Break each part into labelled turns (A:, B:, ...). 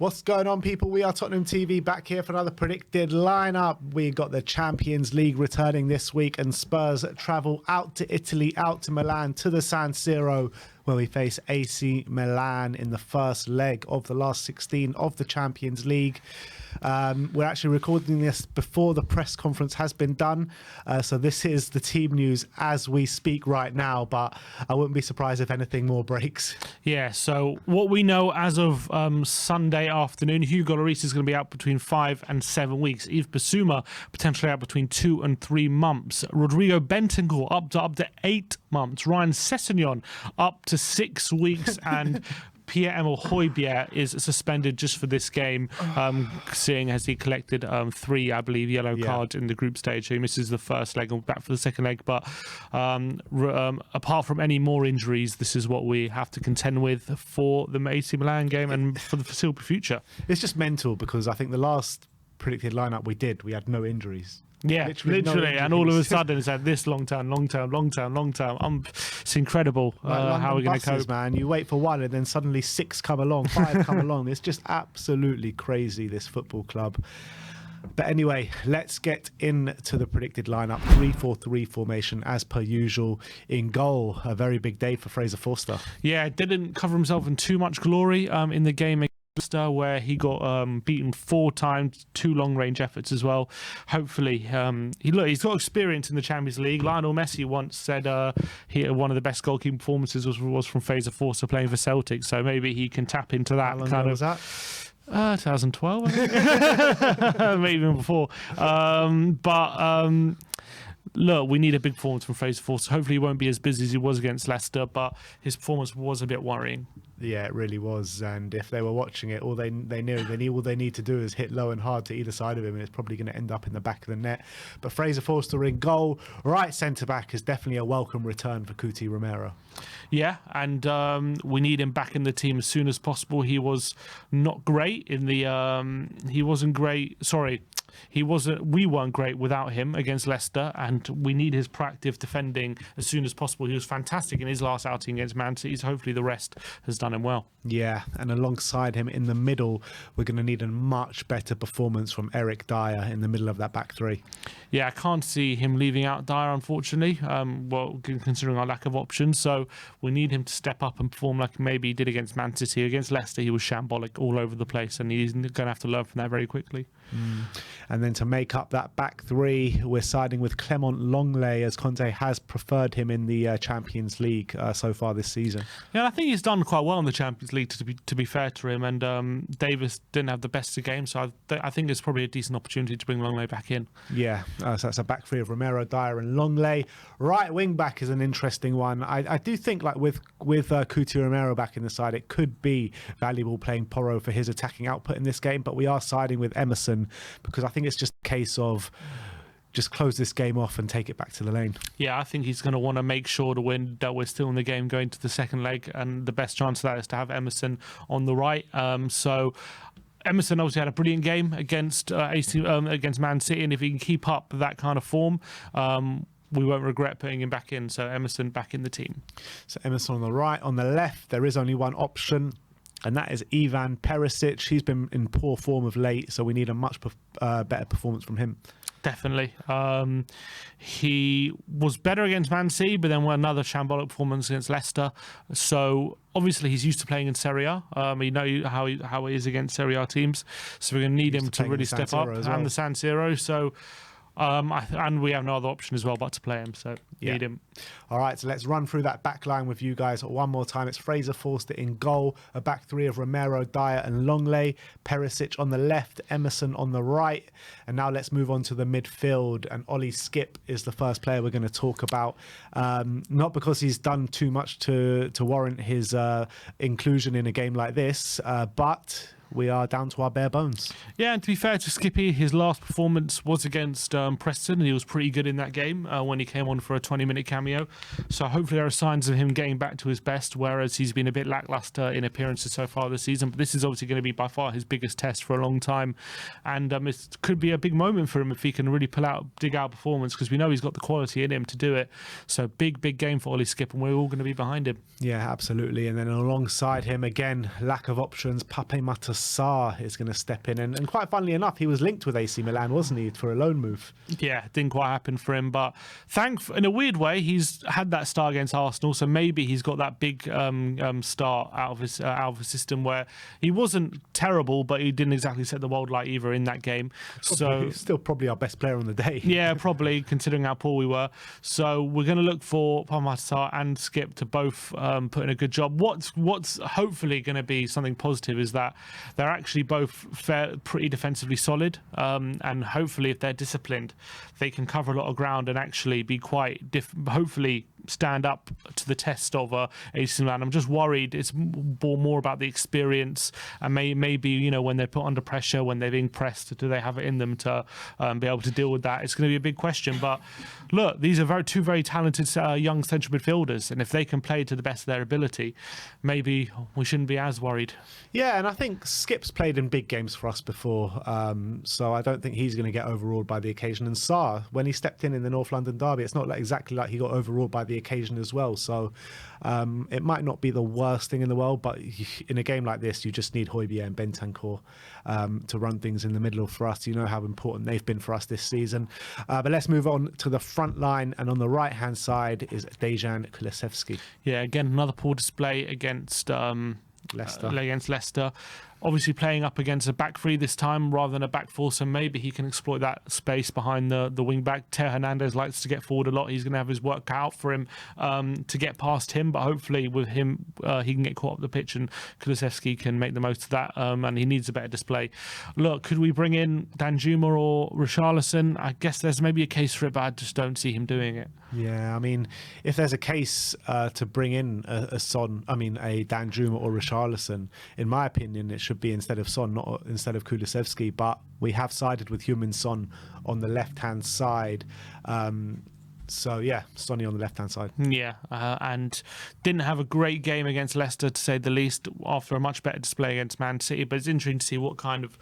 A: What's going on, people? We are Tottenham TV back here for another predicted lineup. We got the Champions League returning this week, and Spurs travel out to Italy, out to Milan, to the San Siro, where we face AC Milan in the first leg of the last 16 of the Champions League. We're actually recording this before the press conference has been done, so this is the team news as we speak right now, but I wouldn't be surprised if anything more breaks.
B: Yeah, so what we know as of Sunday afternoon, Hugo Lloris is going to be out between 5 and 7 weeks. Yves Bissouma potentially out between 2 and 3 months. Rodrigo Bentancur up to 8 months. Ryan Sessegnon up to 6 weeks, and Pierre-Emile Højbjerg is suspended just for this game, seeing as he collected 3, I believe, yellow cards in the group stage. So he misses the first leg and back for the second leg. But apart from any more injuries, this is what we have to contend with for the AC Milan game and for the foreseeable future.
A: It's just mental because I think the last predicted lineup we had no injuries.
B: Yeah, literally, and all of a sudden it's like this long term. It's incredible how we're going to cope.
A: Man, you wait for one and then suddenly 6 come along, 5 come along. It's just absolutely crazy, this football club. But anyway, let's get into the predicted lineup. 3-4-3 formation as per usual. In goal, a very big day for Fraser Forster.
B: Yeah, didn't cover himself in too much glory in the game, where he got beaten 4 times, 2 long-range efforts as well. Hopefully, he's got experience in the Champions League. Lionel Messi once said one of the best goalkeeping performances was from Fraser Forster playing for Celtic, so maybe he can tap into that.
A: How long ago was that?
B: 2012, I think. Maybe even before. Look, we need a big performance from Fraser Forster. Hopefully he won't be as busy as he was against Leicester, but his performance was a bit worrying.
A: Yeah, it really was. And if they were watching it, all they need to do is hit low and hard to either side of him, and it's probably going to end up in the back of the net. But Fraser Forster in goal, right centre-back, is definitely a welcome return for Cuti Romero. Yeah,
B: and we need him back in the team as soon as possible. He was not great in the... he wasn't great... Sorry. We weren't great without him against Leicester, and we need his proactive defending as soon as possible. He was fantastic in his last outing against Man City, so hopefully the rest has done him well.
A: Yeah, and alongside him in the middle, we're going to need a much better performance from Eric Dyer in the middle of that back three.
B: Yeah, I can't see him leaving out Dyer, unfortunately, considering our lack of options. So we need him to step up and perform like maybe he did against Man City. Against Leicester, he was shambolic all over the place, and he's going to have to learn from that very quickly.
A: And then to make up that back three, we're siding with Clement Longley, as Conte has preferred him in the Champions League so far this season.
B: Yeah, I think he's done quite well in the Champions League, to be fair to him. And Davis didn't have the best of games, so I think it's probably a decent opportunity to bring Longley back in.
A: Yeah, so that's a back three of Romero, Dyer and Longley. Right wing back is an interesting one. I do think like with Cuti Romero back in the side, it could be valuable playing Porro for his attacking output in this game, but we are siding with Emerson because I think it's just a case of just close this game off and take it back to the lane.
B: Yeah, I think he's going to want to make sure that we're still in the game going to the second leg, and the best chance of that is to have Emerson on the right. So Emerson obviously had a brilliant game against Man City, and if he can keep up that kind of form, we won't regret putting him back in. So Emerson back in the team.
A: So Emerson on the right. On the left, there is only one option, and that is Ivan Perisic. He's been in poor form of late, so we need a much better performance from him.
B: Definitely. He was better against Man City, but then another shambolic performance against Leicester. So obviously he's used to playing in Serie A. You know how it is against Serie A teams. So we're going to need him to really step up, and the San Siro. So and we have no other option as well but to play him, so need him.
A: All right, so let's run through that back line with you guys one more time. It's Fraser Forster in goal, a back three of Romero, Dyer and Longley, Perisic on the left, Emerson on the right, and now let's move on to the midfield, and Ollie Skipp is the first player we're going to talk about, not because he's done too much to warrant his inclusion in a game like this, but we are down to our bare bones.
B: Yeah, and to be fair to Skippy, his last performance was against Preston, and he was pretty good in that game when he came on for a 20-minute cameo. So hopefully there are signs of him getting back to his best, whereas he's been a bit lackluster in appearances so far this season. But this is obviously going to be by far his biggest test for a long time, and it could be a big moment for him if he can really dig out performance, because we know he's got the quality in him to do it. So big game for Ollie Skipp, and we're all going to be behind him.
A: Yeah, absolutely. And then alongside him, again, lack of options, Pape Matar Sarr is going to step in. And quite funnily enough, he was linked with AC Milan, wasn't he, for a loan move?
B: Yeah, didn't quite happen for him, but in a weird way, he's had that start against Arsenal, so maybe he's got that big start out of his system where he wasn't terrible, but he didn't exactly set the world light either in that game. So
A: He's still probably our best player on the day.
B: yeah, probably considering how poor we were. So we're going to look for Parmatar and Skip to both put in a good job. What's hopefully going to be something positive is that they're actually both pretty defensively solid, and hopefully if they're disciplined, they can cover a lot of ground and actually be quite hopefully stand up to the test of AC Milan. I'm just worried it's more about the experience and maybe when they're put under pressure, when they're being pressed, do they have it in them to be able to deal with that? It's going to be a big question. But look, these are two very talented young central midfielders, and if they can play to the best of their ability, maybe we shouldn't be as worried.
A: Yeah, and I think Skip's played in big games for us before, so I don't think he's going to get overawed by the occasion. And Sarr, when he stepped in the North London derby, it's not exactly like he got overawed by the occasion as well. So it might not be the worst thing in the world, but in a game like this, you just need Højbjerg and Bentancur to run things in the middle for us. You know how important they've been for us this season. But let's move on to the front line, and on the right-hand side is Dejan Kulusevski.
B: Yeah, again, another poor display against Leicester. Obviously playing up against a back three this time rather than a back four, so maybe he can exploit that space behind the wing back. Teo Hernandez likes to get forward a lot. He's going to have his work cut out for him to get past him, but hopefully with him he can get caught up the pitch, and Kulusevski can make the most of that, and he needs a better display. Look, could we bring in Danjuma or Richarlison? I guess there's maybe a case for it, but I just don't see him doing it.
A: Yeah, I mean, if there's a case to bring in a Danjuma or Richarlison, in my opinion, it should be instead of Son, not instead of Kulusevski. But we have sided with Heung-min Son on the left-hand side. So yeah, Sonny on the left-hand side.
B: Yeah, and didn't have a great game against Leicester, to say the least, after a much better display against Man City. But it's interesting to see what kind of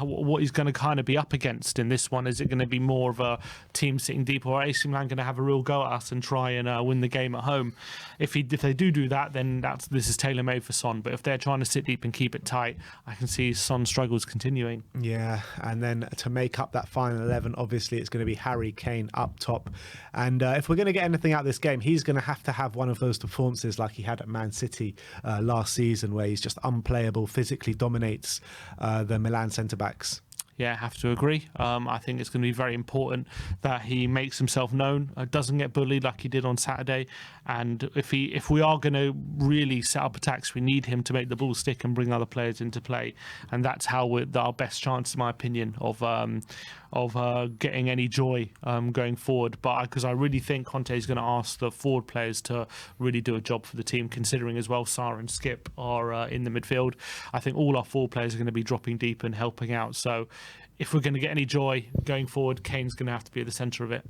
B: what he's going to kind of be up against in this one. Is it going to be more of a team sitting deep, or AC Milan going to have a real go at us and try and win the game at home? If they do that, then this is tailor-made for Son. But if they're trying to sit deep and keep it tight, I can see Son's struggles continuing.
A: Yeah, and then to make up that final 11, obviously it's going to be Harry Kane up top. And if we're going to get anything out of this game, he's going to have one of those performances like he had at Man City last season, where he's just unplayable, physically dominates the Milan centre-backs.
B: Yeah, I have to agree. I think it's going to be very important that he makes himself known, doesn't get bullied like he did on Saturday. And if we are going to really set up attacks, we need him to make the ball stick and bring other players into play. And that's how our best chance, in my opinion, of getting any joy going forward. But because I really think Conte is going to ask the forward players to really do a job for the team, considering as well Sarr and Skip are in the midfield. I think all our forward players are going to be dropping deep and helping out. So if we're going to get any joy going forward, Kane's going to have to be at the centre of it.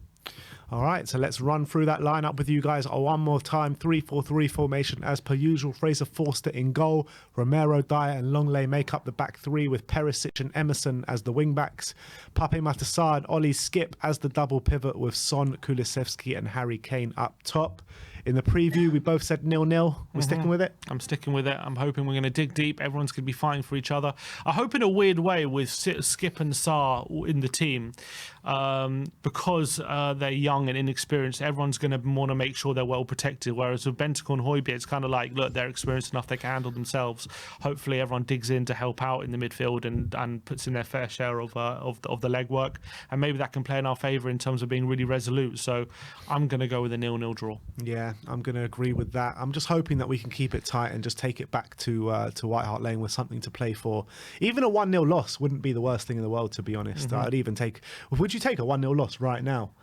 A: All right, so let's run through that lineup with you guys one more time. 3-4-3 formation as per usual. Fraser Forster in goal. Romero, Dyer and Longley make up the back three, with Perisic and Emerson as the wing backs. Pape Matar and Ollie Skip as the double pivot, with Son, Kulusevski and Harry Kane up top. In the preview, we both said 0-0. We're sticking with it?
B: I'm sticking with it. I'm hoping we're going to dig deep. Everyone's going to be fighting for each other. I hope in a weird way with Skip and Sarr in the team, because they're young and inexperienced, everyone's going to want to make sure they're well protected. Whereas with Bentancur and Højbjerg, it's kind of like, look, they're experienced enough, they can handle themselves. Hopefully everyone digs in to help out in the midfield and puts in their fair share of the legwork. And maybe that can play in our favour in terms of being really resolute. So I'm going to go with a 0-0 draw.
A: Yeah, I'm going to agree with that. I'm just hoping that we can keep it tight and just take it back to White Hart Lane with something to play for. Even a 1-0 loss wouldn't be the worst thing in the world, to be honest. I'd even take... Would you take a 1-0 loss right now?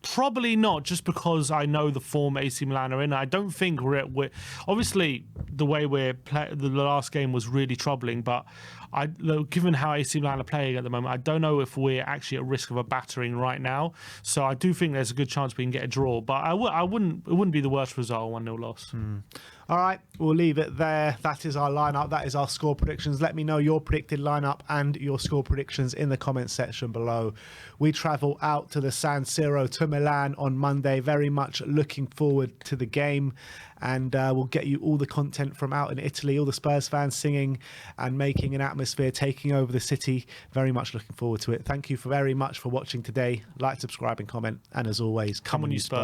B: Probably not, just because I know the form AC Milan are in. I don't think we're obviously the way the last game was really troubling, but given how AC Milan are playing at the moment, I don't know if we're actually at risk of a battering right now. So I do think there's a good chance we can get a draw, but it wouldn't be the worst result, 1-0 loss.
A: All right, we'll leave it there. That is our lineup. That is our score predictions. Let me know your predicted lineup and your score predictions in the comments section below. We travel out to the San Siro to Milan on Monday. Very much looking forward to the game. And we'll get you all the content from out in Italy, all the Spurs fans singing and making an atmosphere, taking over the city. Very much looking forward to it. Thank you very much for watching today. Like, subscribe and comment. And as always, come on you Spurs.